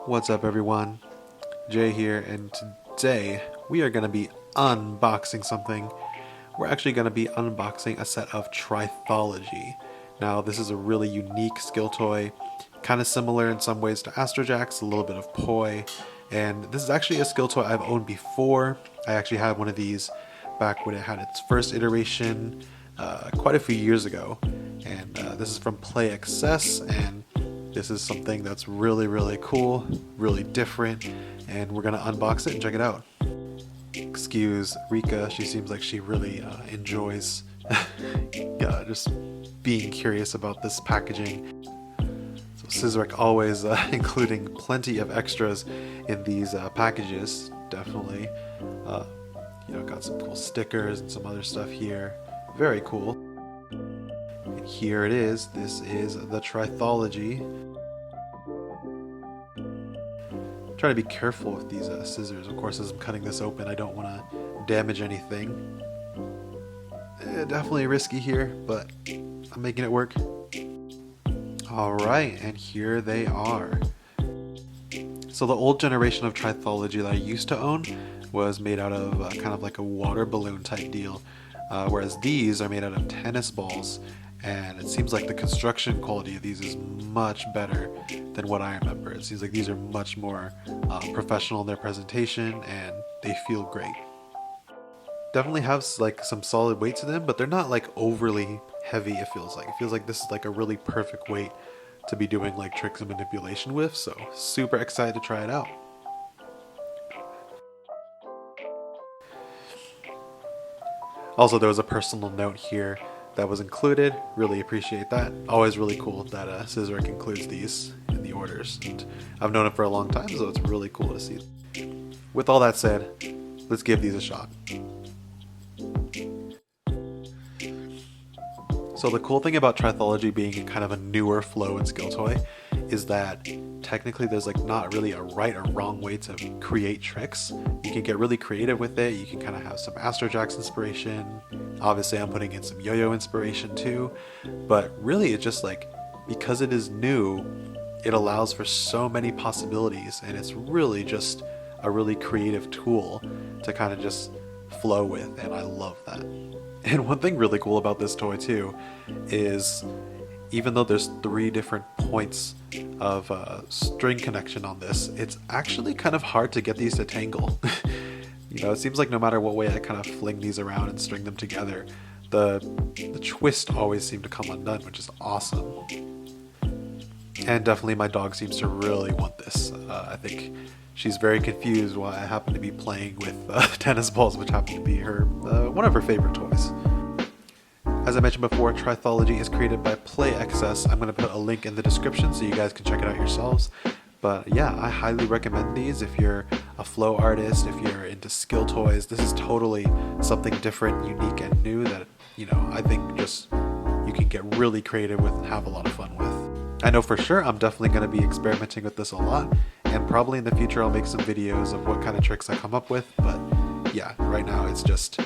What's up everyone, Jay here, and today we are going to be unboxing something. We're actually going to be unboxing a set of Tri-thology. Now this is a really unique skill toy, kind of similar in some ways to Astrojack's, a little bit of poi, and this is actually a skill toy I've owned before. I actually had one of these back when it had its first iteration quite a few years ago, and this is from PlayXS, and this is something that's really cool, really different, and we're gonna unbox it and check it out. Excuse Rika, she seems like she really enjoys just being curious about this packaging. So Scissoric always including plenty of extras in these packages, definitely. Got some cool stickers and some other stuff here. Very cool. And here it is. This is the Tri-thology. Try to be careful with these scissors. Of course, as I'm cutting this open, I don't want to damage anything. Definitely risky here, but I'm making it work. Alright, and here they are. So the old generation of Tri-thology that I used to own was made out of kind of like a water balloon type deal, whereas these are made out of tennis balls, and it seems like the construction quality of these is much better than what I remember. It seems like these are much more professional in their presentation, and they feel great. Definitely have like some solid weight to them, but they're not like overly heavy. It feels like this is like a really perfect weight to be doing like tricks and manipulation with, so super excited to try it out. Also, there was a personal note here that was included. Really appreciate that. Always really cool that Scissoric includes these in the orders, and I've known it for a long time, so it's really cool to see. With all that said, let's give these a shot. So the cool thing about Tri-thology being kind of a newer flow and skill toy is that technically there's like not really a right or wrong way to create tricks. You can get really creative with it. You can kind of have some Astrojack's inspiration. Obviously I'm putting in some yo-yo inspiration too, but really it's just like, because it is new, it allows for so many possibilities, and it's really just a really creative tool to kind of just flow with, and I love that. And one thing really cool about this toy too is, even though there's 3 different points of string connection on this, it's actually kind of hard to get these to tangle. It seems like no matter what way I kind of fling these around and string them together, the twist always seems to come undone, which is awesome. And definitely my dog seems to really want this. I think she's very confused why I happen to be playing with tennis balls, which happen to be her one of her favorite toys. As I mentioned before, Tri-thology is created by PlayXS. I'm going to put a link in the description so you guys can check it out yourselves. But yeah, I highly recommend these if you're a flow artist, if you're into skill toys. This is totally something different, unique, and new that, I think just you can get really creative with and have a lot of fun with. I know for sure I'm definitely going to be experimenting with this a lot, and probably in the future I'll make some videos of what kind of tricks I come up with, but yeah, right now it's just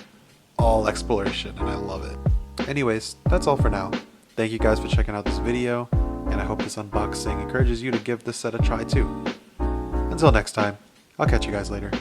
all exploration and I love it. Anyways, that's all for now. Thank you guys for checking out this video, and I hope this unboxing encourages you to give this set a try too. Until next time, I'll catch you guys later.